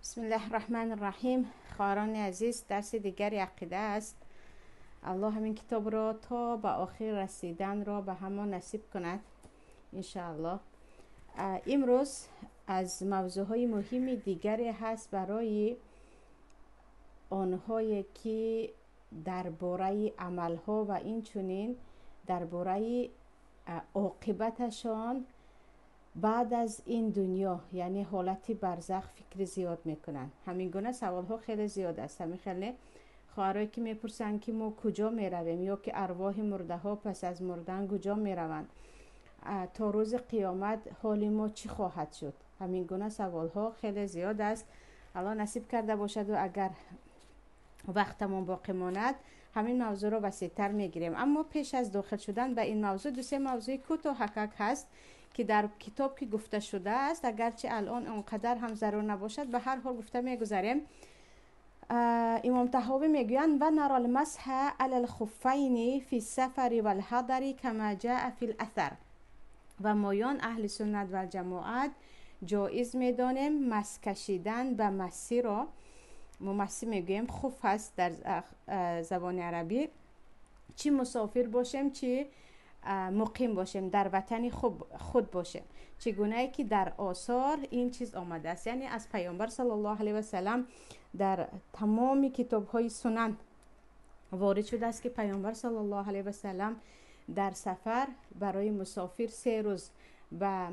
بسم الله الرحمن الرحیم. خواهران عزیز، درس دیگر عقیده است. الله همین کتاب را تا به آخر رسیدن را به همان نصیب کند انشاءالله. امروز از موضوعهای مهم دیگری هست برای آنهایی که درباره عملها و این چنین درباره عاقبتشان بعد از این دنیا، یعنی حالتی برزخ، فکر زیاد میکنن. همین گونه سوال ها خیلی زیاد است. همین خیلی خواهرایی که میپرسن که ما کجا میرویم، یا که ارواح مرده ها پس از مردن کجا میروند، تا روز قیامت حال ما چی خواهد شد. همین گونه سوال ها خیلی زیاد است. الله نصیب کرده باشد و اگر وقتمون باقی ماند همین موضوع رو وسیع‌تر میگیریم. اما پیش از داخل شدن به این موضوع دو سه موضوع کوتاه حقیقت هست که در کتاب که گفته شده است، اگرچه الان اونقدر هم ضرور نباشد، به هر حال گفته میگذاریم. امام طحاوی میگویند و نرى المسح علی الخفین فی السفر والحضر کما جاء فی الاثر. و مایان اهل سنت و جماعت جایز میدانیم مس کشیدن به مسی را، مسی میگویم خف هست در زبان عربی، چی مسافر باشیم چی مقیم باشیم، در وطن خود باشیم. چگونه که در آثار این چیز آمده است، یعنی از پیامبر صلی الله علیه و سلم در تمام کتاب های سنن وارد شده است که پیامبر صلی الله علیه و سلم در سفر برای مسافر 3 روز به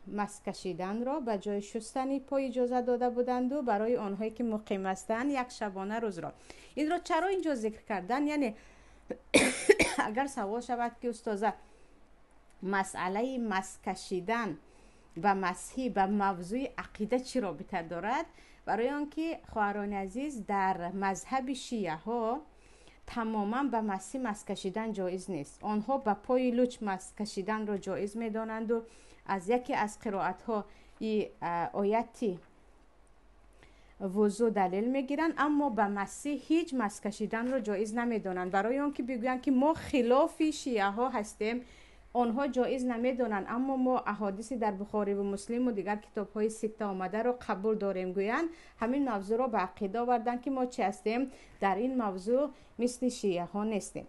مس کشیدن را به جای شستن پای اجازه داده بودند و برای آنهایی که مقیم هستند 1 شبانه روز را. این را چرا اینجا ذکر کردن؟ یعنی اگر سوال شود که استاذه مسئله مس کشیدن و مسحی به موضوع عقیده چی رابطه دارد؟ برای آنکه خواهران عزیز در مذهب شیعه ها تماما به مس کشیدن جایز نیست. آنها به پای لوچ مس کشیدن را جایز میدانند و از یکی از قرائت ها این آیتی وضو دلیل میگیرن، اما به مسی هیچ مس کشیدن رو جایز نمیدونن. برای اون که بگوین که ما خلاف شیعه ها هستیم، آنها جایز نمیدونن، اما ما احادیثی در بخاری و مسلم و دیگر کتاب های سته آمده رو قبول داریم. گویند همین موضوع رو به عقیده آوردن که ما چی هستیم، در این موضوع مثل شیعه ها نیستیم.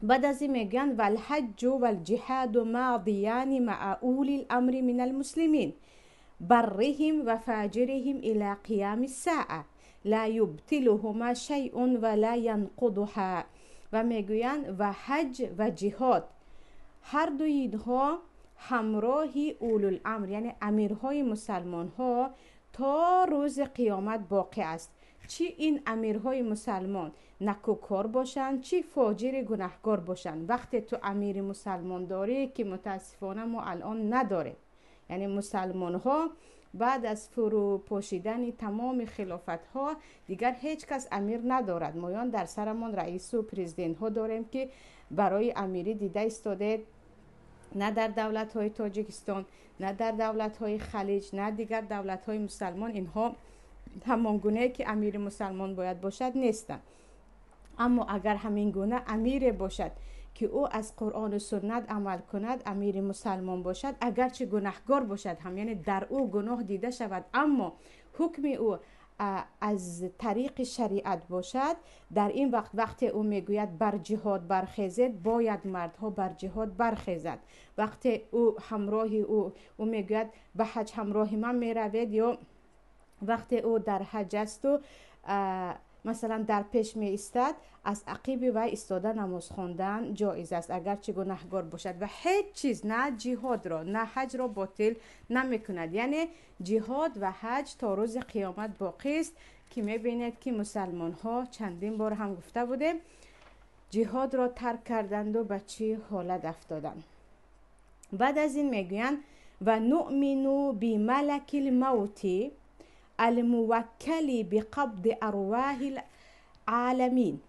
بعد از این میگن والحج والجهاد ماضیان مع اولی الامر من المسلمین برهم و فاجرهم الى قیام الساعه لا یبطلهما شیء ولا ینقضها. و میگویند و حج و جهاد هر دو اینها همراهی اولو الامر، یعنی امیرهای مسلمان ها تا روز قیامت باقی است. چی این امیرهای مسلمان نکوکار باشند، چی فاجر گناهکار باشند. وقتی تو امیر مسلمان داری که متاسفانه ما الان نداریم، یعنی مسلمان ها بعد از فرو پاشیدن تمام خلافت ها دیگر هیچ کس امیر ندارد. مایان در سرمان رئیس و پرزیدنت ها داریم که برای امیری دیده استاده، نه در دولت های تاجیکستان، نه در دولت های خلیج، نه دیگر دولت های مسلمان. اینها همان گونه که امیر مسلمان باید باشد نیستند. اما اگر همین گونه امیر باشد که او از قرآن و سنت عمل کند، امیر مسلمان باشد، اگرچه گناهکار باشد هم، یعنی در او گناه دیده شود اما حکم او از طریق شریعت باشد، در این وقت او میگوید بر جهاد برخیزید، باید مردها بر جهاد برخیزد. وقتی او همراه او میگوید به حج همراه من میروید، یا وقتی او در حج است و مثلا در پیش می ایستد، از عقیب و ایستاده نماز خواندن جایز است اگرچه گناهکار باشد. و هیچ چیز نه جهاد را نه حج را باطل نمی کند. یعنی جهاد و حج تا روز قیامت باقی است که می بینید که مسلمان ها چندین بار هم گفته بوده جهاد را ترک کردند و به چه حالت افتادند. بعد از این میگویند و نؤمن بملک الموت الموکلی بقبض ارواح العالمین.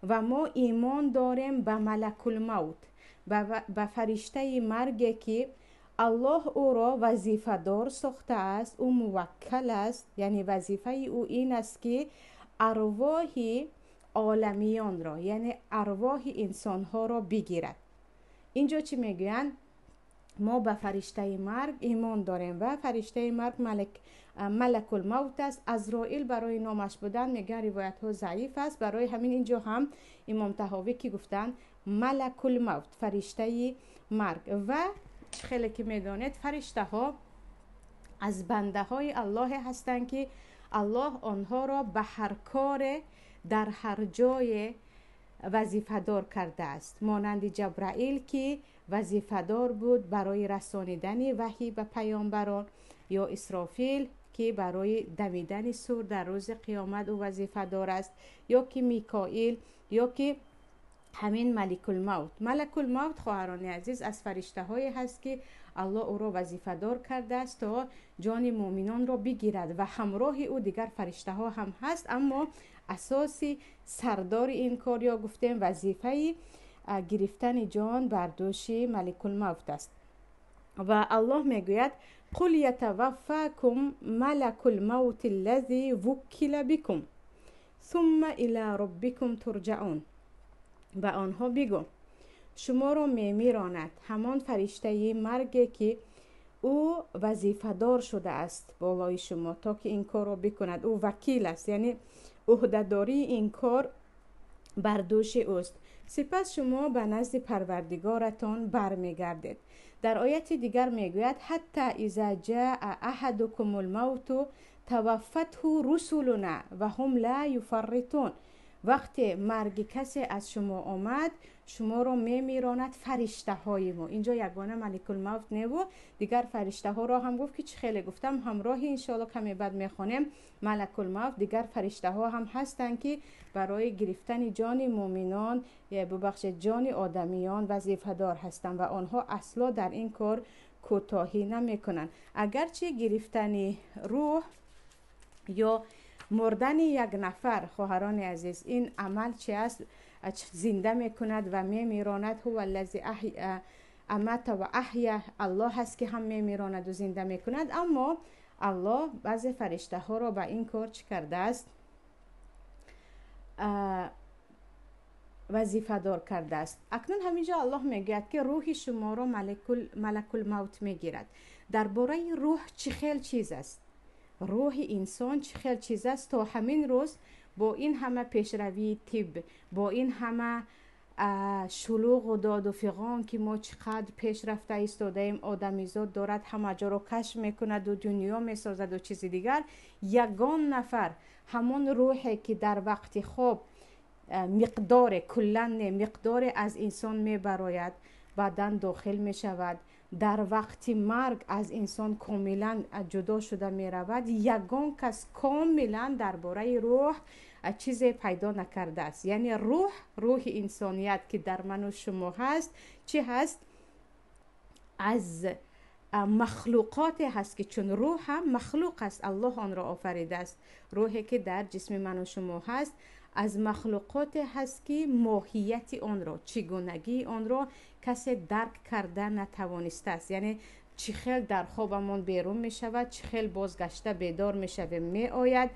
و ما ایمان داریم به ملک الموت، به فرشته مرگ که الله او را وظیفه دار ساخته است، او موکل است. یعنی وظیفه او این است که ارواح عالمیان را، یعنی ارواح انسان ها را بگیرد. اینجا چی میگویند؟ ما به فرشته مرگ ایمان داریم و فرشته مرگ ملک الموت است. عزرائیل برای نامش بودن میگن روایت ها ضعیف است، برای همین اینجا هم امام طحاوی که گفتن ملک الموت، فرشته مرگ. و خیلی که میدانید فرشته ها از بنده های الله هستند که الله آنها را به هر کار در هر جای وظیفه دار کرده است، مانند جبرائیل که وظیفه دار بود برای رسانیدن وحی به پیامبران، یا اسرافیل که برای دمیدن سور در روز قیامت او وظیفه دار است، یا که میکائیل، یا که همین ملک الموت. ملک الموت خواهران عزیز از فرشته های هست که الله او را وظیفه دار کرده است تا جان مؤمنان را بگیرد و همراه او دیگر فرشته ها هم هست، اما اساسی سردار این کار یا گفتیم وظیفه گرفتن جان بر دوش ملک الموت است. و الله میگوید قل یتوفاکم ملک الموت الذی وکل بکم ثم الی ربکم ترجعون. و آنها بگو شما را میمیراند همان فرشته مرگ که او وظیفه دار شده است بالای شما تا که این کار را بکند. او وکیل است، یعنی عهده‌داری این کار بر دوش اوست. سپس شما به نزد پروردگارتان برمیگردید. در آیت دیگر میگوید حتی اذا جاء احدکم الموت توفته رسلنا و هم لا یفرطون. وقتی مرگ کسی از شما آمد شما را میمیراند فرشته های ما. اینجا یگانه ملک الموت نبود، دیگر فرشته ها را هم گفت که چه خیلی گفتم همراه انشاءالله کمی بعد میخوانیم ملک الموت دیگر فرشته ها هم هستند که برای گرفتن جان مؤمنان ببخشید جان آدمیان وظیفه دار هستند و آنها اصلا در این کار کوتاهی نمیکنند. اگرچه گرفتن روح یا مردن یک نفر خواهران عزیز این عمل چی است؟ زنده میکند و میمیراند. هو الذی امات و احیا، الله هست که هم میمیراند و زنده میکند، اما الله بعضی فرشته ها را به این کار چی کرده است؟ وظیفه دار کرده است. اکنون همینجا الله میگوید که روح شما را ملک الموت میگیرد. درباره روح چه خیل چیز است؟ روح انسان چه خیل چیز است تا همین روز با این همه پیشروی طب، با این همه شلوغ و داد و فغان که ما چقدر پیش رفته ایستاده ایم، آدمیزاد دارد همه جا رو کشف میکند و دنیا میسازد و چیزی دیگر، یگان نفر همون روحی که در وقت خواب مقدار کلن مقدار از انسان میبراید بدن داخل میشود، در وقت مرگ از انسان کاملا جدا شده می رود. یگان کس کاملا درباره روح چیزی پیدا نکرده است. یعنی روح انسانیت که در من و شما هست چی هست؟ از مخلوقات هست که چون روح هم مخلوق است، الله آن را آفریده است. روحی که در جسم من و شما هست از مخلوقات هست که ماهیت آن را، چگونگی آن را کسی درک کرده نتوانسته است. یعنی چه خیل در خوابمون بیرون می شود، چه خیل بازگشته بیدار می شویم می آید،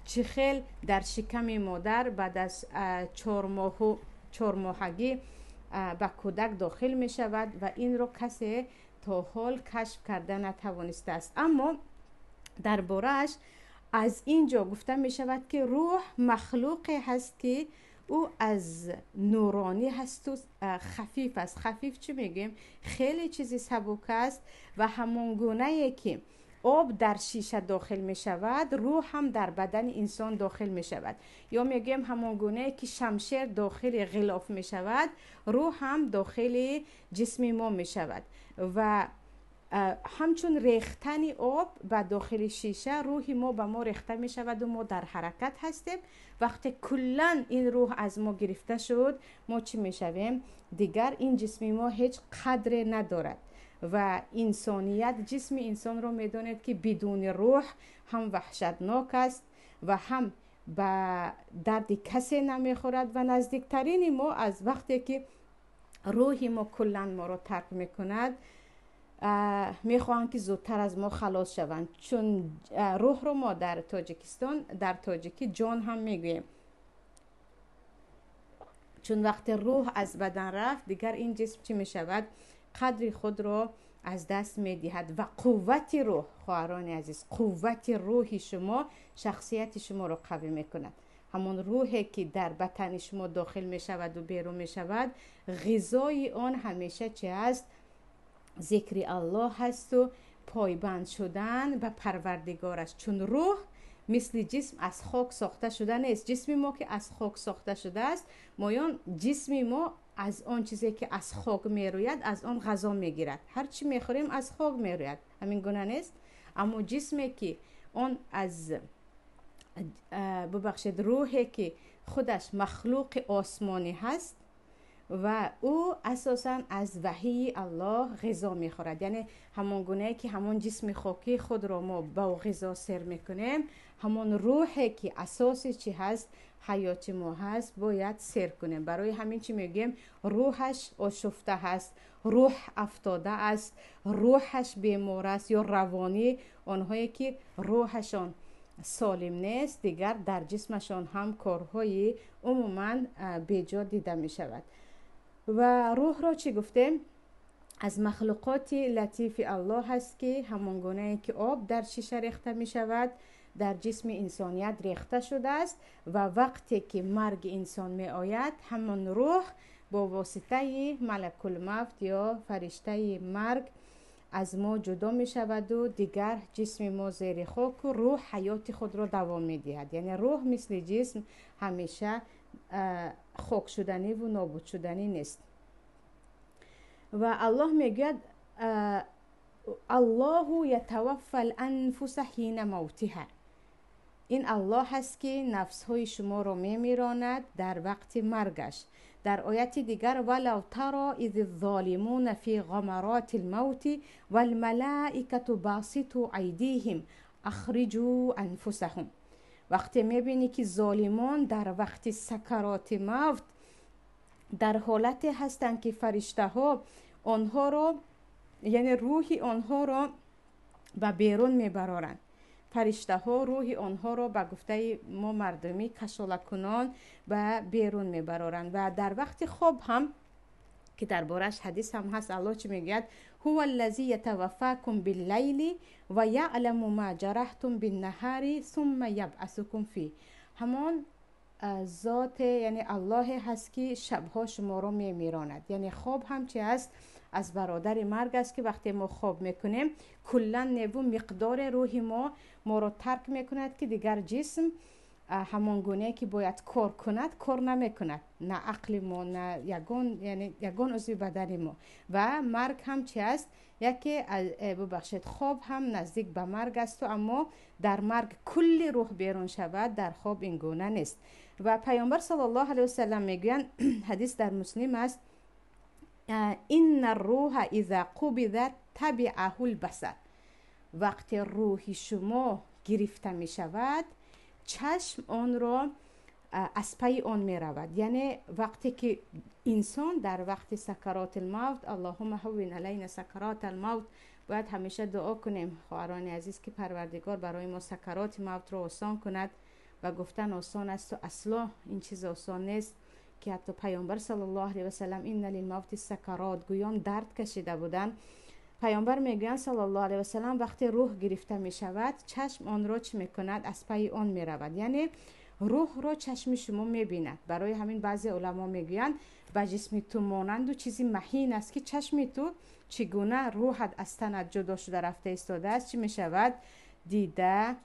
چه خیل در شکم مادر بعد از 4 ماهگی به کودک داخل می شود و این را کسی تا حال کشف کرده نتوانسته است. اما درباره‌اش از اینجا گفته می شود که روح مخلوقی هست که او از نورانی هست و خفیف است. خفیف چی میگیم؟ خیلی چیزی سبک است و همون گونه که آب در شیشه داخل می شود روح هم در بدن انسان داخل می شود، یا میگیم همون گونه که شمشیر داخل غلاف می شود روح هم داخل جسم ما می شود و همچون ریختن آب به داخل شیشه روح ما به ما ریخته می شود و ما در حرکت هستیم. وقتی کلن این روح از ما گرفته شد ما چی می شویم؟ دیگر این جسم ما هیچ قدر ندارد و انسانیت جسم انسان رو می داند که بدون روح هم وحشتناک است و هم به درد کسی نمی خورد و نزدیکترین ما از وقتی که روح ما کلن ما رو ترک می کند میخواهند که زودتر از ما خلاص شوند، چون روح رو ما در تاجیکستان در تاجیکی جان هم میگوییم، چون وقتی روح از بدن رفت دیگر این جسم چی میشود؟ قدر خود را از دست می‌دهد و قوت روح، خواهران عزیز، قوت روح شما شخصیت شما رو قوی میکند. همون روحی که در بدن شما داخل میشود و بیرون میشود، غذای آن همیشه چه است؟ ذکر الله هست و پایبند شدن به پروردگارش. چون روح مثل جسم از خاک ساخته شده نیست. جسم ما که از خاک ساخته شده است، مایان جسم ما از آن چیزی که از خاک میروید از آن غذا میگیرد. هر چی میخوریم از خاک میروید، همین گونه نیست؟ اما جسمی که آن از ببخشید روحی که خودش مخلوق آسمانی هست و او اساسا از وحی الله غذا میخورد، یعنی همون گونه که همون جسم خاکی خود را ما با غذا سر میکنیم، همون روحی که اساسی چی هست؟ حیات ما هست، باید سر کنیم. برای همین چی میگیم؟ روحش آشفته هست، روح افتاده است، روحش بیمار است یا روانی. آنهایی که روحشان سالم نیست دیگر در جسمشان هم کارهای عموما بیجا دیده می شود. و روح را چی گفتیم؟ از مخلوقات لطیف الله هست که همان گونه که آب در شیشه ریخته می شود در جسم انسانیت ریخته شده است و وقتی که مرگ انسان می آید همان روح با واسطه ملک الموت یا فرشته مرگ از ما جدا می شود و دیگر جسم ما زیر خاک و روح حیات خود را دوام می دهد. یعنی روح مثل جسم همیشه خاک شدنی و نابود شدنی نیست. و الله میگوید الله یتوفی الانفس حین موتها. این الله هست که نفس های شما را میمیراند در وقت مرگش. در آیت دیگر ولو تری اذ الظالمون فی غمرات الموت والملائکه باسطوا ایدیهم اخرجوا انفسهم. وقتی میبینی که ظالمان در وقت سکرات موت در حالتی هستند که فرشته ها آنها را، یعنی روح آنها را به بیرون میبرند. فرشته ها روح آنها را به گفته ما مردمی کشاله کنان به بیرون میبرند. و در وقت خواب هم که دربارش حدیث هم هست، الله چی میگه؟ هو الذی یتوفاکم باللیل و یعلم ما جرحتم بالنهار ثم یبعثکم فیه. همان ذات، یعنی الله هست که شبها شما رو میمیراند. یعنی خواب هم چی است؟ از برادر مرگ است که وقتی ما خواب میکنیم کلا نیو مقدار روح ما رو ترک میکند که دیگر جسم همان گونه که باید کار کند کار نمیکند، نه عقل ما نه یگان عضو بدن ما. و مرگ هم چی است؟ یکی ببخشید خواب هم نزدیک به مرگ است، اما در مرگ کل روح بیرون شود، در خواب این گونه نیست. و پیامبر صلی الله علیه و سلم میگویند، حدیث در مسلم است، این الروح اذا قبض تبعه البصر. وقتی روح شما گرفته می شود چشم آن را از پی آن می رود. یعنی وقتی که انسان در وقت سکرات الموت، اللهم هون علینا سکرات الموت، باید همیشه دعا کنیم خواهران عزیز که پروردگار برای ما سکرات موت را آسان کند. و گفتن آسان است و اصلا این چیز آسان نیست که حتی پیامبر صلی الله علیه و سلم این للموت سکرات گویان درد کشیده بودند. پیامبر میگویند صلی الله علیه و سلم وقتی روح گرفته می شود چشم آن را چی میکند؟ از پی آن می رود. یعنی روح را چشم شما میبیند. برای همین بعضی علما میگویند به جسم تو مانند و چیزی مهین است که چشم تو چگونه روحت از تنت جدا شده رفته ایستاده است چی میشود؟ دیده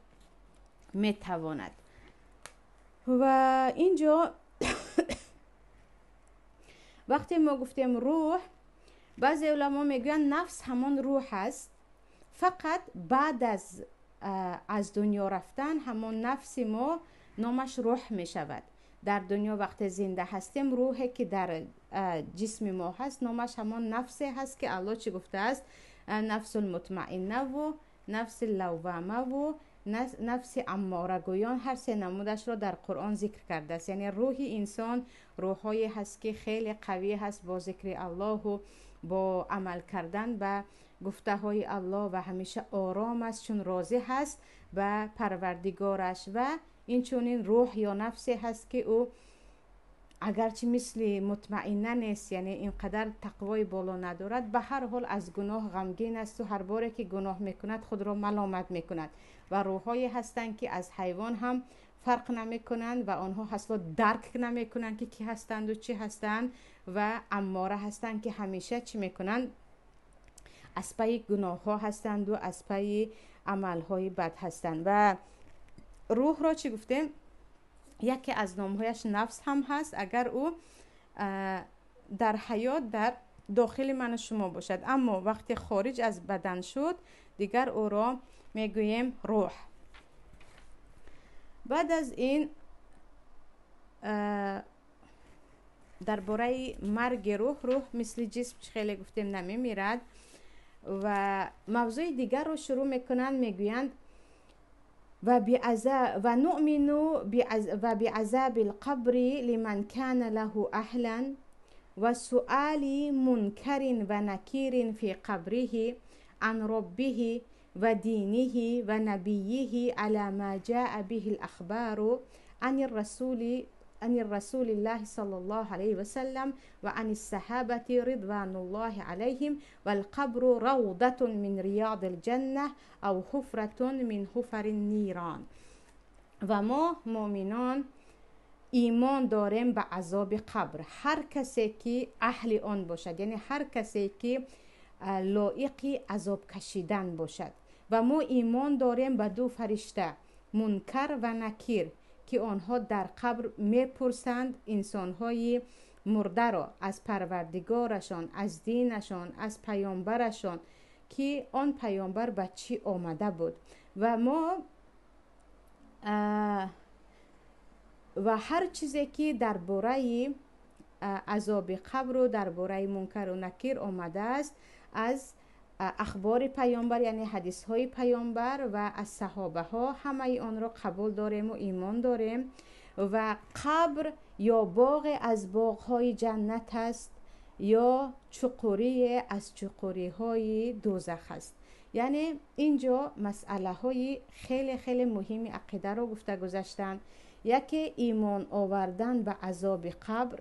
میتواند. و اینجا وقتی ما گفتیم روح، بعضی علما میگویند نفس همان روح است، فقط بعد از دنیا رفتن همان نفس ما نامش روح می شود. در دنیا وقت زنده هستیم روحی که در جسم ما هست نامش همان نفس هست که الله چی گفته است؟ نفس المطمئنه و نفس لوامه و نفس اماره گویان، هر سه نمودش را در قرآن ذکر کرده است. یعنی روح انسان روحی هست که خیلی قوی هست با ذکر الله و با عمل کردن به گفته های الله و همیشه آرام است چون راضی هست به پروردگارش. و این چون این روح یا نفسی هست که او اگرچه مثل مطمئنه نیست، یعنی اینقدر تقوای بالا ندارد، به هر حال از گناه غمگین است و هر باره که گناه میکند خود را ملامت میکند. و روحایی هستند که از حیوان هم فرق نمیکنند و آنها اصلا درک نمیکنند که کی هستند و چی هستند و اماره هستند که همیشه چی میکنند؟ از پای گناه ها هستند و از پای عمل های بد هستند. و روح را چی گفتیم؟ یکی از نامهایش نفس هم هست، اگر او در حیات در داخل من شما باشد، اما وقتی خارج از بدن شد دیگر او را میگوییم روح. بعد از این درباره مرگ روح مثل جسم خیلی گفتیم نمیمیرد. و موضوع دیگر رو شروع میکنند، میگویند و نؤمن بعذاب القبر لمن كان له أهلا و سؤال منکر و نکیر في قبره عن ربه و دینه و نبیه على ما جاء به الأخبار عن الرسول الله صلى الله عليه وسلم وعن الصحابة رضوان الله عليهم والقبر روضة من رياض الجنة أو حفرة من حفر النيران. و ما مؤمنان ایمان داریم به عذاب قبر، هر کسی که اهل آن باشد، یعنی هر کسی که لایق عذاب کشیدن باشد. و ما ایمان داریم به دو فرشته منکر و نکیر که آنها در قبر میپرسند انسانهای مرده را از پروردگارشان، از دینشان، از پیامبرشان که آن پیامبر به چی آمده بود. و ما و هر چیزی که درباره عذاب قبر و درباره منکر و نکیر آمده است از اخبار پیامبر، یعنی حدیث های پیامبر و از صحابه ها، همه آن را قبول داریم و ایمان داریم. و قبر یا باغ از باغ های جنت است یا چقوری از چقوری های دوزخ است. یعنی اینجا مسئله های خیلی خیلی مهمی عقیده را گفته گذاشتن. یکی ایمان آوردن به عذاب قبر،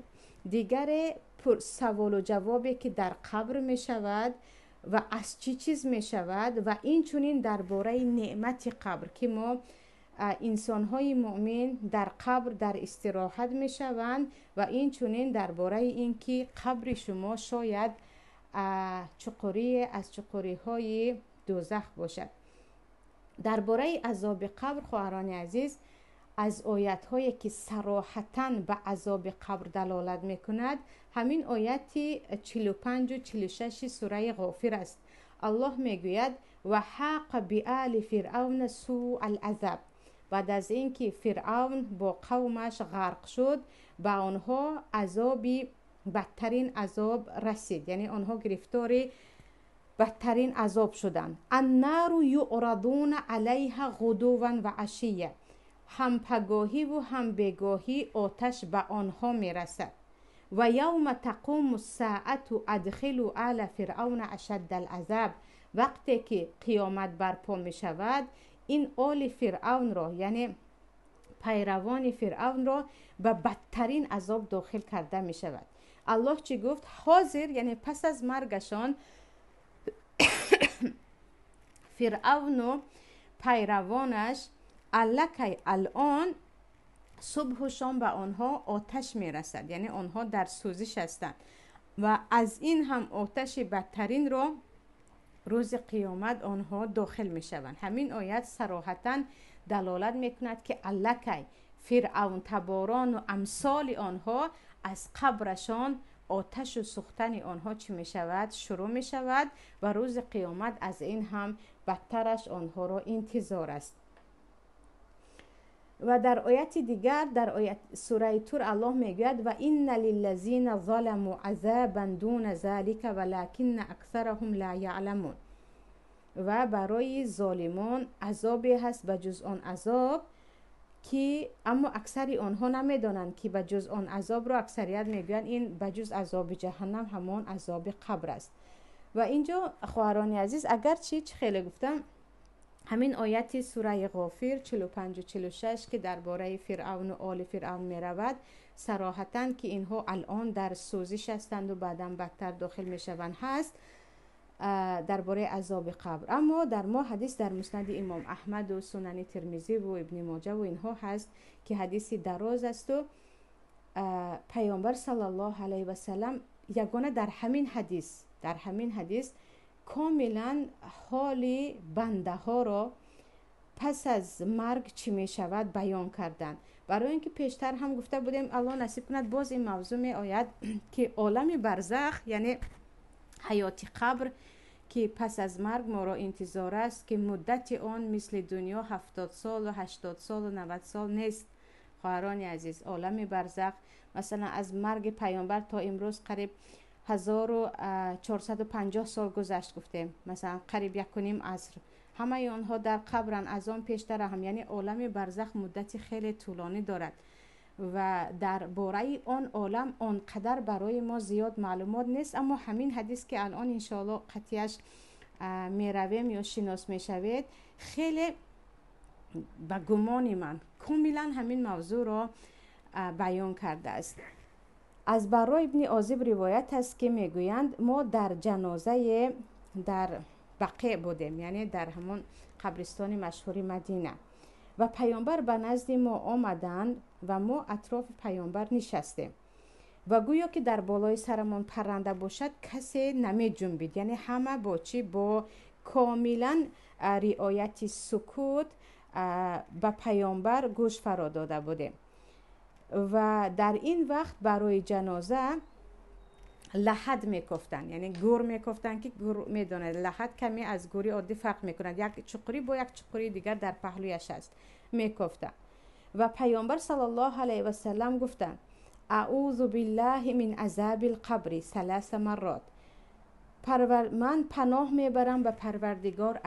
دیگر سوال و جوابی که در قبر می شود و از چی چیز می شود و این چونین درباره نعمت قبر که ما انسان های مؤمن در قبر در استراحت می شوند و این چونین درباره این که قبر شما شاید چقوری از چقوری های دوزخ باشد. درباره عذاب قبر خواهران عزیز، از آیت هایی که صراحتاً به عذاب قبر دلالت می کند همین آیت 45 و 46 سوره غافر است. الله می گوید و حاق بآل فرعون سوء العذاب. بعد از اینکه فرعون با قومش غرق شد به آنها عذابی بدترین عذاب رسید، یعنی آنها گرفتاری بدترین عذاب شدند. النار یعرضون علیها غدوا و عشیه، هم پگاهی و هم بگاهی آتش به آنها میرسد. و یوم تقوم الساعه ادخلوا آل فرعون اشد العذاب، وقتی که قیامت برپا می شود این آل فرعون را، یعنی پیروان فرعون را به بدترین عذاب داخل کرده می شود. الله چی گفت؟ حاضر، یعنی پس از مرگشان فرعون و پیروانش الکی الان صبح و شام به آنها آتش می رسد، یعنی آنها در سوزش هستند و از این هم آتش بدترین را روز قیامت آنها داخل می شوند. همین آیت صراحتاً دلالت می کند که الکی فرعون تباران و امثال آنها از قبرشان آتش و سوختن آنها چی می شود؟ شروع می شود و روز قیامت از این هم بدترش آنها را انتظار است. و در آیت دیگر در آیت سوره تور الله میگوید و ان للذین ظلموا عذابا دون ذلك ولكن اکثرهم لا یعلمون. و برای ظالمان عذابی هست به جز آن عذاب که اما اکثری آنها نمیدانند که به جز آن عذاب را اکثریت میگویند این به جز عذاب جهنم همان عذاب قبر است. و اینجا خواهران عزیز اگر چی خیلی گفتم همین آیت سوره غافر 45 و 46 که درباره فرعون و آل فرعون می رود صراحتاً که اینها الان در سوزش هستند و بعداً بدتر داخل می شوند هست درباره عذاب قبر. اما در ما حدیث در مسند امام احمد و سنن ترمذی و ابن ماجه و اینها هست که حدیثی دراز است و پیامبر صلی الله علیه و سلم یگانه در همین حدیث کاملا حال بنده ها را پس از مرگ چی می شود بیان کردند. برای اینکه پیشتر هم گفته بودیم الله نصیب کند باز این موضوع می آید که عالم برزخ یعنی حیات قبر که پس از مرگ ما را انتظار است که مدت آن مثل دنیا 70 سال و 80 سال و 90 سال نیست. خواهران عزیز، عالم برزخ مثلا از مرگ پیامبر تا امروز قریب 1450 سال گذشت گفتیم، مثلا قریب 1.5 عصر. همه آنها در قبرن، از آن پیشتر هم، یعنی عالم برزخ مدت خیلی طولانی دارد و در باره آن عالم آنقدر برای ما زیاد معلومات نیست. اما همین حدیث که الان انشاءالله قطعیش می رویم یا شناس می شوید خیلی به گمان من کاملا همین موضوع را بیان کرده است. از برای ابن عازب روایت است که میگویند ما در جنازه در بقیع بودیم، یعنی در همون قبرستان مشهور مدینه، و پیامبر به نزد ما آمدند و ما اطراف پیامبر نشستیم و گویا که در بالای سرمان پرنده باشد کسی نمی جنبید، یعنی همه با چی؟ با کاملا رعایت سکوت به پیامبر گوش فرا داده بودیم. و در این وقت برای جنازه لحد میکفتن، یعنی گور میکفتن که گور میدونه لحد کمی از گوری عادی فرق میکنند، یک چقری با یک چقری دیگر در پهلویش است میکفتن. و پیامبر صلی الله علیه و سلم گفتند اعوذ بالله من عذاب القبر 3 مرات. من پناه میبرم به پروردگار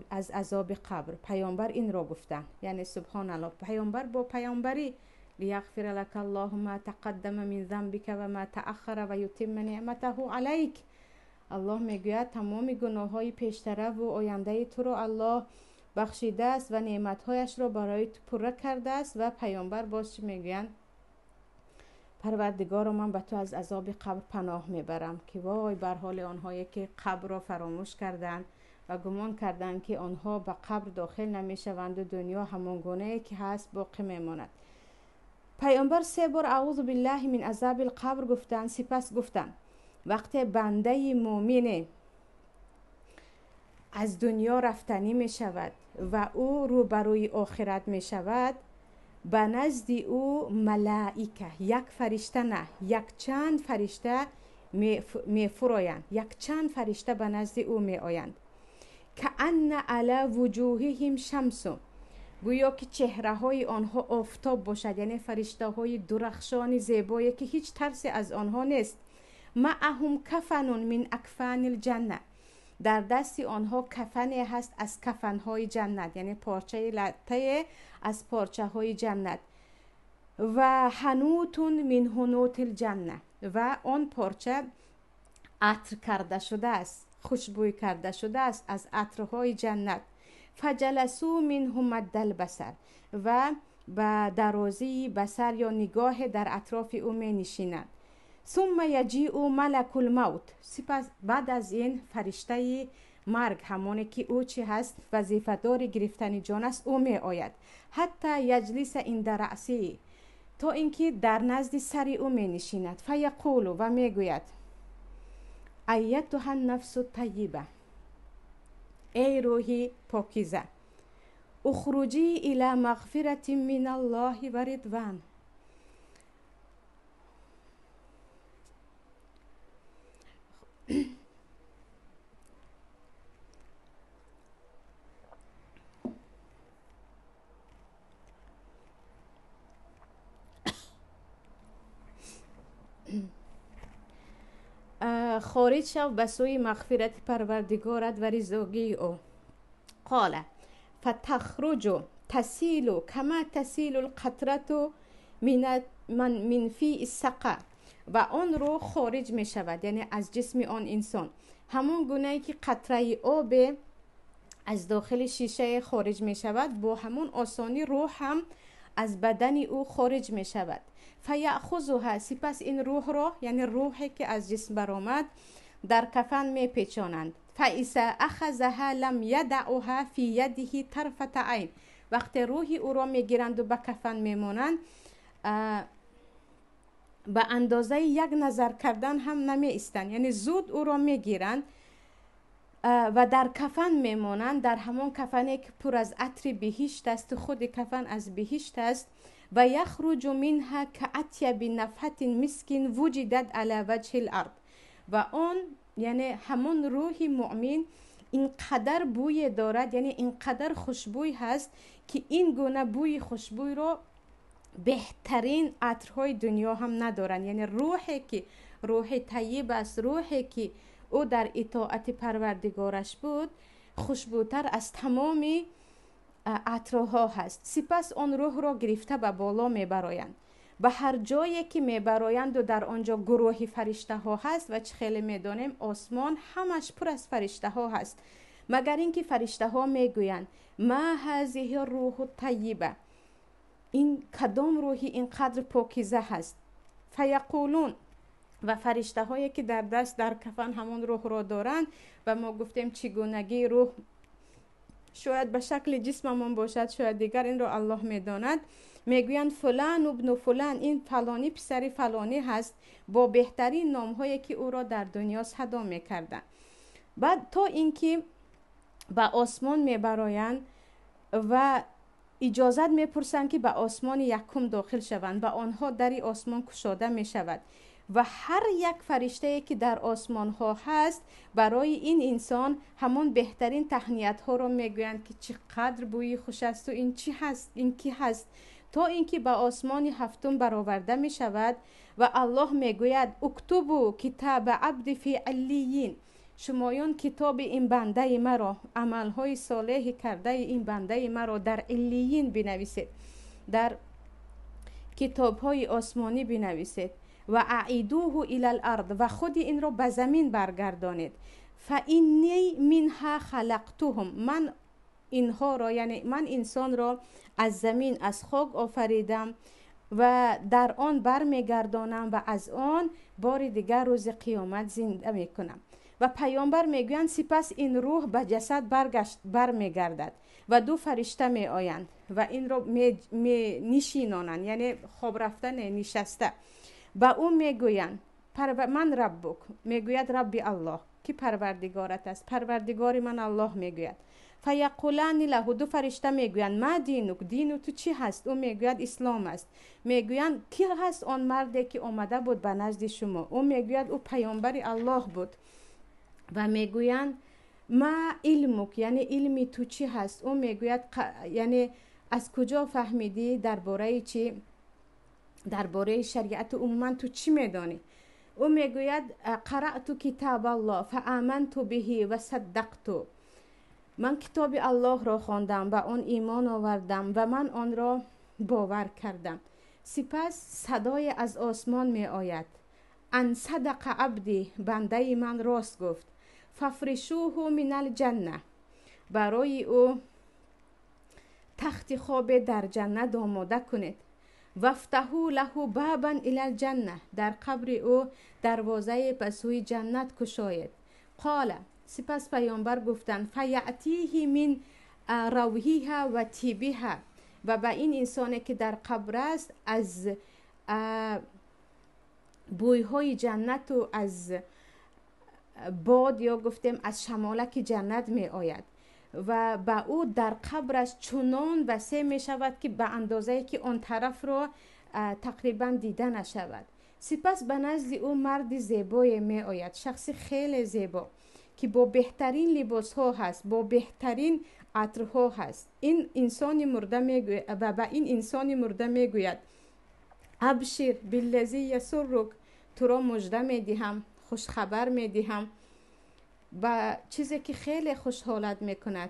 از عذاب قبر. پیامبر این را گفتند، یعنی سبحان الله، پیامبر با پیامبری لیغفر لك الله ما تقدم من ذنبك و ما تأخر و یتم نعمته علیک. الله میگوید تمام گناههای پیشتره و آینده تو را الله بخشیده است و نعمتهایش را برای تو پره کرده است. و پیامبر باز میگویند پروردگار من به تو از عذاب قبر پناه میبرم. که وای بر حال آنهایی که قبر را فراموش کردند و گمان کردند که آنها به قبر داخل نمیشوند و دنیا همان گونه که هست باقی میماند. پیامبر 3 بار اعوذ بالله من عذاب القبر گفتند. سپس گفتند وقتی بنده مومن از دنیا رفتنی می شود و او روبروی آخرت می شود، به نزد او ملائکه، یک فرشته نه، یک چند فرشته می فرایند، یک چند فرشته به نزد او می آیند که ان علی وجوههم شمس، گویا که چهره های آنها آفتاب باشد، یعنی فرشته های درخشان زیبایی که هیچ ترسی از آنها نیست. معهم کفن من اکفان الجنه، در دست آنها کفنی هست از کفنهای جنت، یعنی پارچه لطه از پارچه های جنت. و حنوت من حنوت الجنه، و آن پارچه عطر کرده شده است، خوشبوی کرده شده است از عطرهای جنت. فجلسوا منهم مد البصر، و به درازی بصر یا نگاه در اطراف او می نشینند. ثم یجیء ملک الموت، سپس بعد از این فرشته مرگ، همانی که او چی هست وظیفه‌دار گرفتن جان است، او می آید. حتی یجلس عند رأسی، تا اینکه در نزد سر او می نشیند. فیقول، و می گوید ایتها النفس الطیبه، ای روحی پاکیزه، اخرجی الی مغفرت من الله و رضوان. خارج شو به سوی مغفرت پروردگارت و رضاگی او. قال فتخرج تسیل کما تسیل القطره من فی السقا، و آن رو خارج می شود، یعنی از جسم آن انسان همون گونه که قطره آب از داخل شیشه خارج می شود، با همون آسانی روح هم از بدن او خارج می شود. فیأخذها، سپس این روح را، یعنی روحی که از جسم برآمد، در کفن می پیچانند. فاذا اخذها لم یدعها فی یده طرفة عین، وقتی روحی او را می گیرند و به کفن می مانند، به اندازه یک نظر کردن هم نمی ایستند، یعنی زود او را می گیرند و در کفن میمانند، در همون کفنی که پر از عطر بهشت است، خود کفن از بهشت است. و یخرج منها کاطیب نفحة مسک وجدت علی وجه الارض، و آن یعنی همون روح مؤمن اینقدر بوی دارد، یعنی اینقدر خوشبوی هست که این گونه بوی خوشبوی رو بهترین عطرهای دنیا هم ندارن. یعنی روحی که روح طیب است، روحی که او در اطاعت پروردگارش بود، خوشبوتر از تمام عطرها هست. سپس آن روح را گرفته به بالا میبرایند. به هر جایی که میبرایند و در آنجا گروهی فرشته ها هست و چه خیلی میدانیم آسمان همش پر از فرشته ها هست، مگر اینکه فرشته ها میگویند ما هذه روح طیبه، این کدام روحی اینقدر پاکیزه هست. فیقولون، و فرشته هایی که در دست در کفن همون روح را دارند، و ما گفتیم چگونگی روح شاید به شکل جسممون باشد، شاید دیگر، این را الله میداند، میگویند فلان ابن فلان، این فلانی پسر فلانی هست، با بهترین نام هایی که او را در دنیا صدا میکردند. بعد تا اینکه به آسمان میبرایند و اجازت میپرسند که به آسمان یکم داخل شوند، به آنها دری آسمان گشاده میشود و هر یک فرشته که در آسمان ها هست برای این انسان همون بهترین تهنیت ها رو میگویند که چقدر بوی خوش است و این چی هست، این کی هست، تا اینکه به آسمان هفتم برآورده می شود و الله میگوید اکتبوا کتاب عبد فی علیین، شمایان کتاب این بنده مرا، عملهای صالح کرده این بنده مرا در علیین بنویسید، در کتابهای آسمانی بنویسید. و اعیدوه الی الارض، و خود این را به زمین برگردانید. فانی منها خلقتهم، من اینها را، یعنی من انسان را از زمین، از خاک آفریدم و در آن برمیگردانم و از آن بار دیگر روز قیامت زنده میکنم. و پیامبر میگویند سپس این روح به جسد برمیگردد و دو فرشته می آیند و این را می نشینانند، یعنی خواب رفتن، نشسته. با او میگویند من ربک، میگوید ربی الله، که پروردگارت است، پروردگار من الله میگوید. فیقولان له، دو فرشته میگویند ما دینک، دین تو چی هست؟ او میگوید اسلام است. میگویند کی هست آن مردی که آمده بود به نزد شما؟ او میگوید او پیامبر الله بود. و میگویند ما علمک، یعنی علم تو چی هست؟ او میگوید یعنی از کجا فهمیدی درباره چی، درباره شریعت عموما تو چی میدانی؟ او میگوید قرأت کتاب الله فآمنت به و صدقت، من کتاب الله را خواندم و آن ایمان آوردم و من آن را باور کردم. سپس صدای از آسمان می آید ان صدق عبدی، بنده من راست گفت. ففرشوه من الجنه، برای او تخت خواب در جنت آماده کنید. وفتحوا له بابا الی الجنه، در قبر او دروازه به سوی جنت گشایید. قال، سپس پیامبر گفتند فیأتیه من روحیها و طیبها، و به این انسانی که در قبر است از بویهای جنت و از باد یا گفتیم از شمالک جنت می آید و به او در قبرش چنان وسیع می شود که به اندازه که آن طرف را تقریبا دیده نشود. سپس به نزد او مرد زیبای می آید، شخص خیلی زیبا که با بهترین لباس ها هست، با بهترین عطرها هست. این انسان مرده میگوید و به این انسان مرده میگوید ابشر بالذی یسرک، تو را مژده میدهم، خوش خبر میدهم با چیزی که خیلی خوشحالت میکند.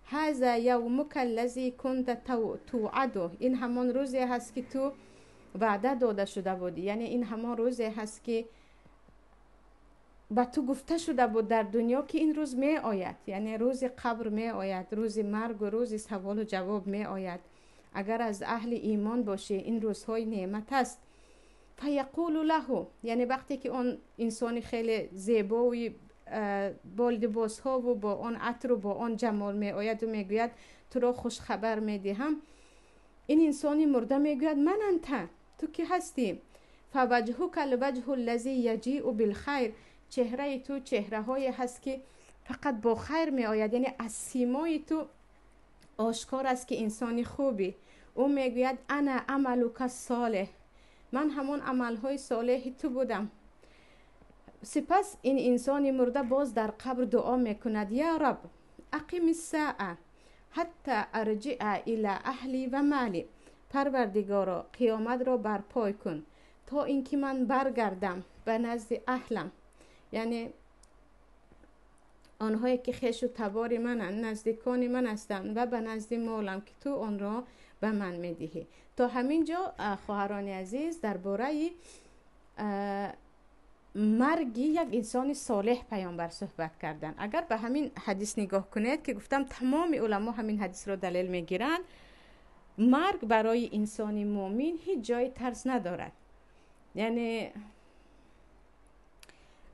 هذا یومک الذی کنت توعد، این همان روزی هست که تو وعده داده شده بودی، یعنی این همان روزی هست که به تو گفته شده بود در دنیا که این روز می آید، یعنی روز قبر می آید، روز مرگ و روز سوال و جواب می آید. اگر از اهل ایمان باشی این روزهای نعمت است. فیقول له، یعنی وقتی که اون انسانی خیلی زیبا و با لباس ها و با آن عطر و با آن جمال می آید و می گوید تو را خوش خبر می دهم، این انسانی مرده می گوید من انت، تو کی هستی؟ فوجهک الوجه الذی یجیء بالخیر، چهره تو چهره های هست که فقط با خیر می آید، یعنی از سیمای تو آشکار است که انسانی خوبی. او می گوید انا عملک صالح، من همون عملهای صالح تو بودم. سپس این انسان مرده باز در قبر دعا میکند یا رب اقیم الساعه حتی ارجع الی اهلی و مالی، پروردگارا قیامت را برپای کن تا اینکه من برگردم به نزد اهلم، یعنی آنهایی که خویش و تبار منند، نزدیکان من هستند و به نزد مالم که تو آن را به من میدهی. تا همین جا خواهران عزیز درباره مرگ یک انسان صالح پیامبر صحبت کردن. اگر به همین حدیث نگاه کنید که گفتم تمام علما همین حدیث را دلیل میگیرند، مرگ برای انسان مؤمن هیچ جای ترس ندارد. یعنی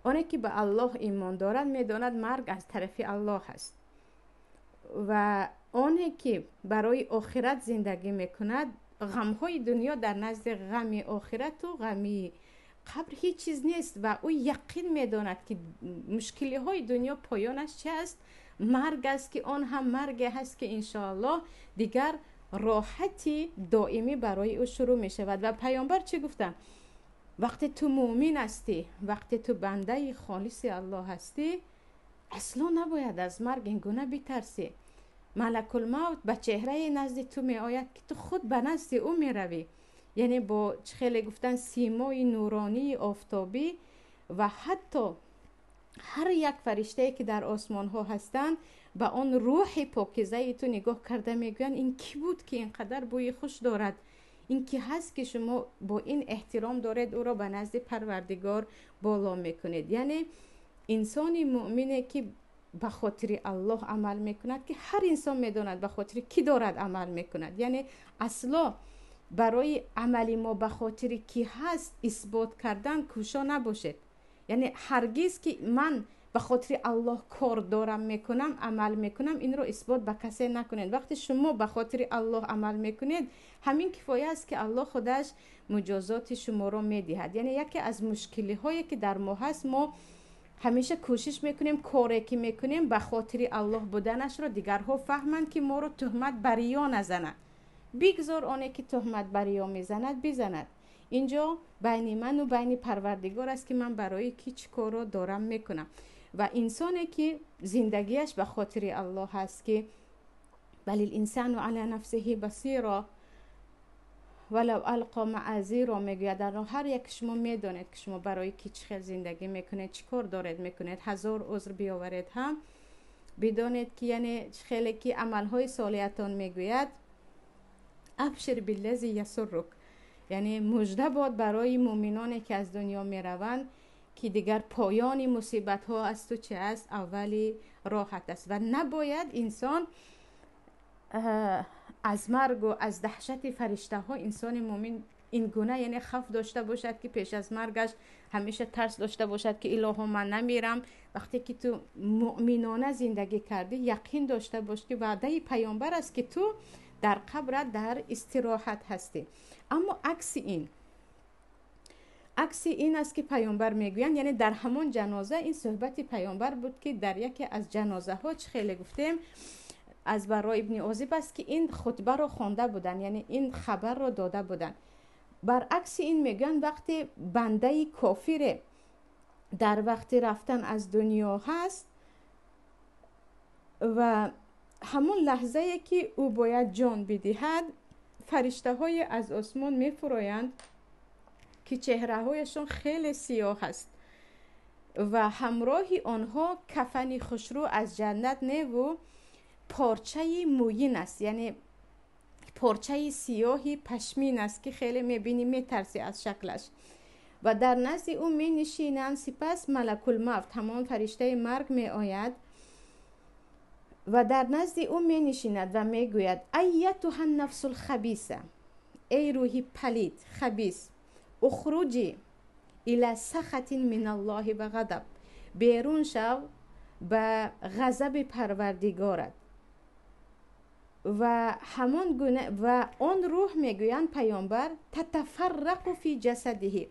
آنی که به الله ایمان دارد میداند مرگ از طرف الله است و آنی که برای آخرت زندگی میکند غمهای دنیا در نزد غم آخرت و غم قبر هیچ چیز نیست و او یقین میداند که مشکلی های دنیا پایانش چه است؟ مرگ است که آن هم مرگ هست که انشاءالله دیگر راحتی دائمی برای او شروع می شود. و پیامبر چه گفتن؟ وقتی تو مؤمن هستی، وقتی تو بنده خالص الله هستی، اصلا نباید از مرگ این گونه بترسی. ملک الموت به چهره نزد تو می آید که تو خود به نزد او می روی، یعنی با خیلی گفتن سیمای نورانی آفتابی و حتی هر یک فرشته که در آسمان ها هستند به آن روح پاکیزه تو نگاه کرده میگویند این کی بود که اینقدر بوی خوش دارد؟ این کی هست که شما با این احترام دارید او را به نزد پروردگار بالا میکنید؟ یعنی انسانی مؤمنه که به خاطر الله عمل میکند که هر انسان میداند به خاطر کی دارد عمل میکند. یعنی اصلا برای عملی ما به خاطر کی هست اثبات کردن کوشا نباشید. یعنی هرگز که من به خاطر الله کار دارم میکنم، عمل میکنم، این رو اثبات به کسی نکنید. وقتی شما به خاطر الله عمل میکنید همین کفایه است که الله خودش مجازات شما رو میدهد. یعنی یکی از مشکلی هایی که در ما هست، ما همیشه کوشش میکنیم کاری که میکنیم به خاطر الله بودنش رو دیگرها فهمند که ما رو تهمت بریا نزنند. بگذار آنی که تهمت بریا میزند بزند، اینجا بین من و بین پروردگار است که من برای کی چه کارو دارم میکنم. و انسانی که زندگیش به خاطر الله هست که بل الانسان علی نفسه بصیرا ولو القا معاذیرا، میگوید در هر یک شما میدونید که شما برای کی چه زندگی میکنید، چه کار دارید میکنید، هزار عذر بیاورید هم بدونید که یعنی خیلی که عملهای صالحتان میگوید ابشر بالذی یسرک، یعنی مژده باد برای مؤمنانی که از دنیا میروند که دیگر پایان مصیبت ها است و چه است؟ اولی راحت است. و نباید انسان از مرگ و از دهشت فرشته ها انسان مؤمن این گونه یعنی خوف داشته باشد که پیش از مرگش همیشه ترس داشته باشد که الهی من نمیرم. وقتی که تو مؤمنانه زندگی کردی یقین داشته باش که وعده پیامبر است که تو در قبر در استراحت هستی. اما عکس این است که پیامبر میگویند، یعنی در همون جنازه این صحبت پیامبر بود که در یکی از جنازه ها چه خیلی گفتیم از برای ابن عازب است که این خطبه رو خوانده بودن، یعنی این خبر رو داده بودن. برعکس این میگن وقتی بنده کافر در وقت رفتن از دنیا هست و همون لحظه که او باید جان بدهد، فرشته های از آسمان میفرایند که چهره هایشون خیلی سیاه است و همراهی آنها کفنی خوشرو از جنت نه و پارچه موین است، یعنی پارچه سیاهی پشمین است که خیلی میبینی میترسی از شکلش. و در نزد او می نشینند. سپس ملک الموت، همان فرشته مرگ می آید و در نزد او می نشیند و می گوید ایتها النفس الخبیثه، ای روحی پلید خبیث، اخرجی الی سخط من الله و غضب، بیرون شو به غضب پروردگارت. و همان گونه و آن روح میگویند پیامبر تتفرق فی جسده،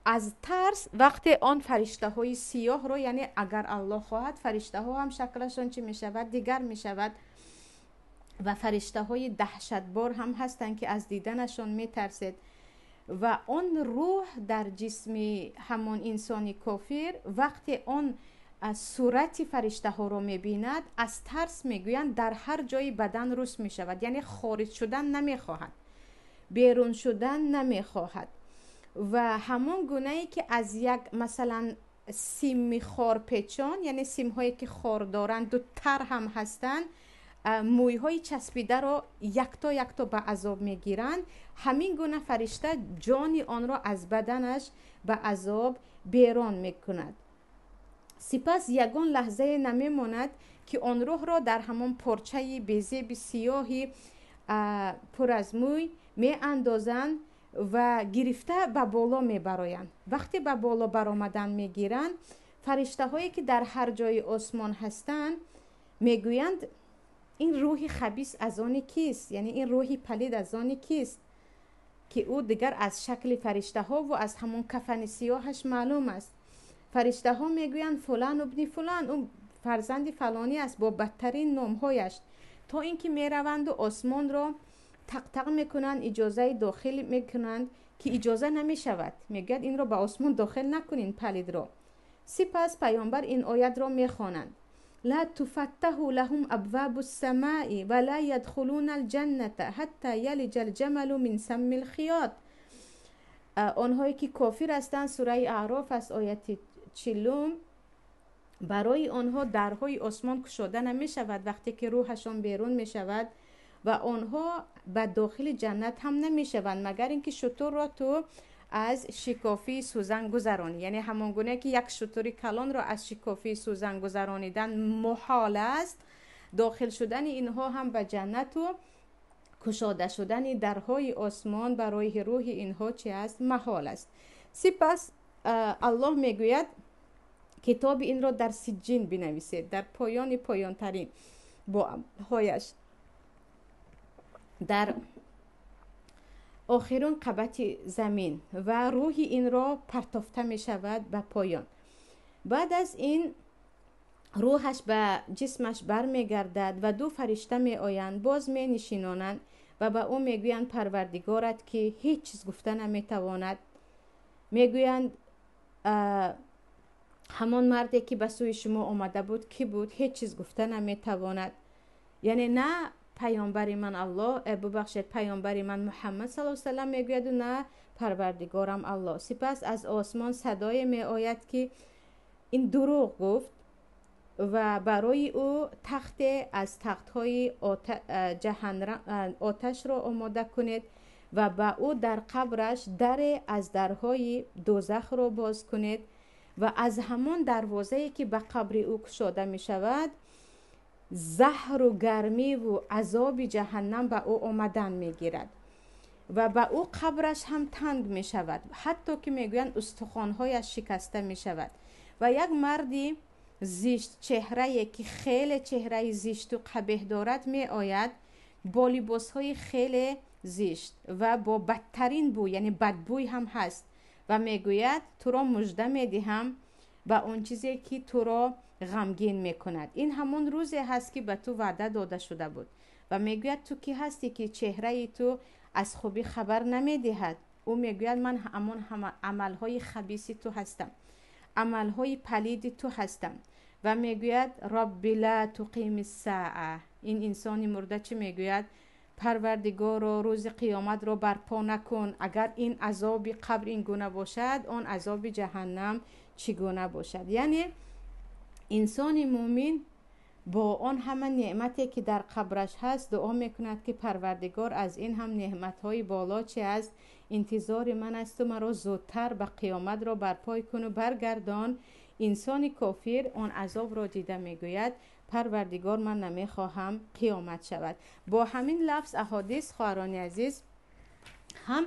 از ترس وقتی آن فرشته های سیاه رو، یعنی اگر الله خواهد فرشته ها هم شکلشان چی می شود دیگر می شود و فرشته های دهشتبار هم هستند که از دیدنشان می ترسید و آن روح در جسم همان انسانی کافر وقتی آن از صورت فرشته ها رو میبیند از ترس میگویند در هر جای بدن رس میشود، یعنی خارج شدن نمیخواهد، بیرون شدن نمیخواهد. و همون گونه ای که از یک مثلا سیم خارپیچان، یعنی سیم هایی که خار دارند دو تر هم هستند، موی های چسبیده رو یک تا به عذاب میگیرند، همین گونه فرشته جانی آن را از بدنش به عذاب بیرون میکند. سپس یگان لحظه نمیماند که آن روح را در همان پارچه بیزه سیاهی پر از موی می اندازند و گرفته به بالا می برایند. وقتی به بالا برآمدن می گیرند، فرشته هایی که در هر جای آسمان هستند می گویند این روح خبیث از آن کیست؟ یعنی این روح پلید از آن کیست که او دیگر از شکل فرشته ها و از همون کفن سیاهش معلوم است. فرشته ها میگویند فلان ابن فلان، اون فرزند فلانی است با بدترین نامهایش، تا اینکه میروند و آسمان را تق تق میکنند، اجازه داخل میکنند که اجازه نمیشود، میگوید این را به آسمان داخل نکنین پلید را. سپس پیامبر این آیت را میخوانند لا تفتح لهم ابواب السماء ولا يدخلون الجنه حتى یلج الجمل من سم الخیاط. آنهایی که کافر هستند، سوره اعراف از آیت 40، برای آنها درهای آسمان گشوده نمی شود وقتی که روحشان بیرون می شود و آنها به داخل جنت هم نمی شوند مگر اینکه شتر را تو از شکافی سوزن گذرانی، یعنی همان گونه که یک شتر کلان را از شکافی سوزن گذرانیدن محال است، داخل شدن اینها هم به جنت و گشاده شدن درهای آسمان برای روح اینها چی است؟ محال است. سپس الله میگوید کتاب این را در سجین بنویسید، در پایان ترین با هایش در آخرین قبط زمین و روح این را پرتافته می شود به پایان. بعد از این روحش به جسمش بر می گردد و دو فرشته می آیند، باز می نشینانند و به او می گویند پروردگارت که هیچ چیز گفته نمی تواند. می گویند همان مردی که به سوی شما آمده بود کی بود؟ هیچ چیز گفته نمی تواند. یعنی نه پیامبر من الله ببخشید پیامبر من محمد صلی الله علیه و سلم میگوید و نه پروردگارم الله. سپس از آسمان صدای می آید که این دروغ گفت و برای او تخت از تخت‌های آتش را آماده کنید و با او در قبرش در از درهای دوزخ را باز کنید و از همان دروازه‌ای که به قبر او گشاده می شود زهر و گرمی و عذاب جهنم به او آمدن می گیرد و به او قبرش هم تنگ می شود، حتی که می گویند استخوان‌هایش شکسته می شود. و یک مردی زشت چهره که خیلی چهره زشت و قبیح دارد می آید با لباس‌های خیلی زشت و با بدترین بو، یعنی بدبوی هم هست و می گوید تو را مژده می دهم به اون چیزی که تو را غمگین می کند. این همون روزی هست که به تو وعده داده شده بود و می گوید تو کی هستی که چهره تو از خوبی خبر نمی دهد؟ او می گوید من همون عملهای خبیث تو هستم، عملهای پلید تو هستم و می گوید رب لا تقیم الساعه. این انسانی مرده چی می گوید؟ پروردگار روز قیامت رو برپا نکن، اگر این عذاب قبر این گونه باشد آن عذاب جهنم چگونه باشد. یعنی انسان مومن با آن همه نعمتی که در قبرش هست دعا میکند که پروردگار از این هم نعمتهای بالا چه است، انتظار من است و مرا زودتر به قیامت را برپای کن و برگردان. انسان کافر آن عذاب را دیده میگوید پروردگار من نمیخواهم قیامت شود. با همین لفظ احادیث خواهران عزیز هم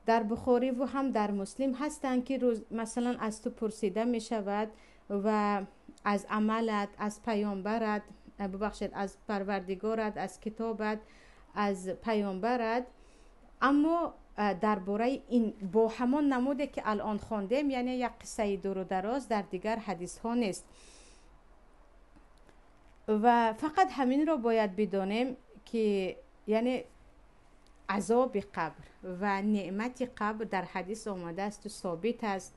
در بخاری و هم در مسلم هستند که مثلا از تو پرسیده می شود و از عملت، از پیامبرت، ببخشید از پروردگارت، از کتابت، از پیامبرت، اما درباره این با همان نموده که الان خواندیم، یعنی یک قصه دور و دراز در دیگر حدیث ها نیست. و فقط همین را باید بدانیم که یعنی عذاب قبر و نعمت قبر در حدیث آمده است و ثابت است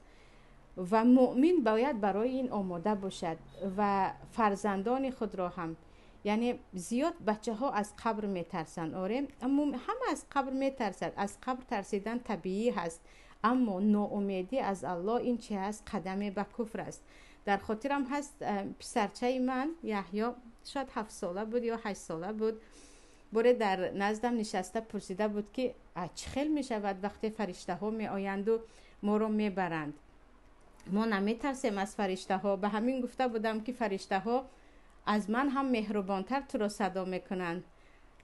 و مؤمن باید برای این آماده باشد و فرزندان خود را هم. یعنی زیاد بچه ها از قبر میترسند، آره، اما همه از قبر میترسند. از قبر ترسیدن طبیعی هست، اما ناامیدی از الله این چه است؟ قدم به کفر است. در خاطرم هست پسرچه من یحیی شاید 7 ساله بود یا 8 ساله بود، بوره در نزدم نشسته پرسیده بود که چه خیل می شود وقتی فرشته ها می آیند و ما رو می برند؟ ما نمی ترسیم از فرشته ها. به همین گفته بودم که فرشته ها از من هم مهربانتر تو را صدا میکنند،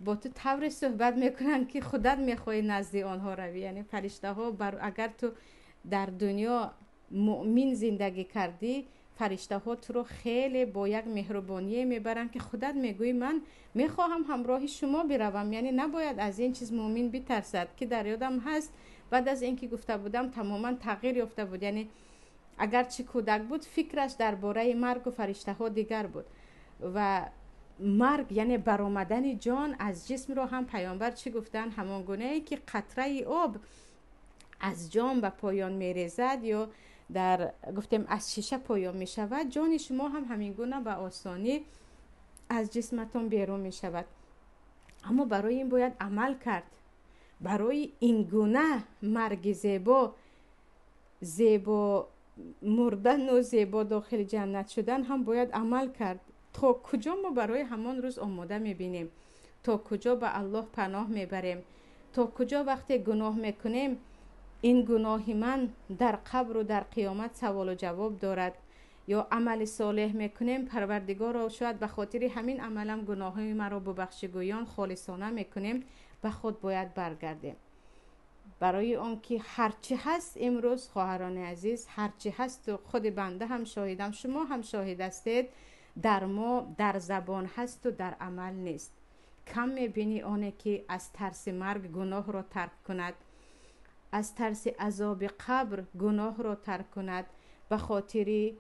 با تو طور صحبت میکنند که خودت میخوای نزد آنها روی. یعنی فرشته ها اگر تو در دنیا مؤمن زندگی کردی، فرشته ها تو رو خیلی با یک مهربانی میبرند که خودت میگوی من میخواهم همراه شما بروم. یعنی نباید از این چیز مؤمن بترسد که در یادم هست بعد از اینکه گفته بودم تماما تغییر یافته بود. یعنی اگر چه کودک بود فکرش درباره مرگ و فرشته ها دیگر بود و مرگ یعنی برآمدن جان از جسم رو هم پیامبر چی گفتن؟ همان گونه که قطره آب از جان به پایان میریزد یا در گفتیم از شیشه پایان می شود، جان شما هم همین گونه به آسانی از جسمتون بیرون می شود. اما برای این باید عمل کرد. برای این گونه مرگ زیبا مردن و زیبا داخل جنت شدن هم باید عمل کرد. تا کجا ما برای همان روز آماده میبینیم؟ تا کجا به الله پناه میبریم؟ تا کجا وقتی گناه میکنیم این گناه من در قبر و در قیامت سوال و جواب دارد؟ یا عمل صالح میکنیم، پروردگار را شاید به خاطر همین عملم گناههای من را ببخش گویان خالصانه میکنیم، به خود باید برگردیم. برای آن که هرچی هست امروز خواهران عزیز، هرچی هست و خود بنده هم شاهدم، شما هم شاهد هستید، در ما در زبان هست و در عمل نیست. کم میبینی آنه که از ترس مرگ گناه را ترک کند، از ترس عذاب قبر گناه را ترک کند، به خاطر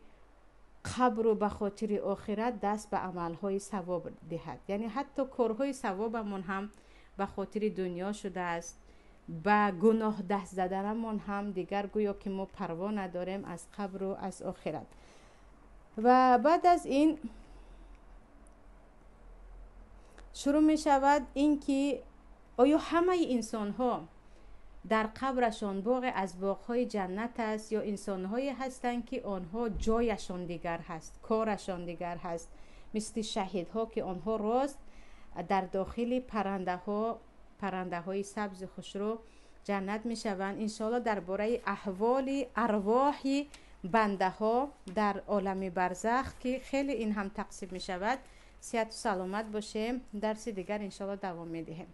قبر و به خاطر آخرت دست به عملهای ثواب دهد. یعنی حتی کارهای ثوابمون هم به خاطر دنیا شده است، به گناه دست زدنمون هم دیگر گویا که ما پروا نداریم از قبر و از آخرت. و بعد از این شروع می شود این که آیا همه انسان ها در قبرشان باغ از باغهای جنت است یا انسان هایی هستند که آنها جایشان دیگر هست، کارشان دیگر هست، مثل شهید ها که آنها راست در داخل پرنده های سبز خوشرو جنت می شوند. انشاءالله درباره احوال ارواح بنده ها در عالم برزخ که خیلی این هم تقسیم می شود. صحت و سلامت باشه. درس دیگر انشاءالله دوام می دهیم.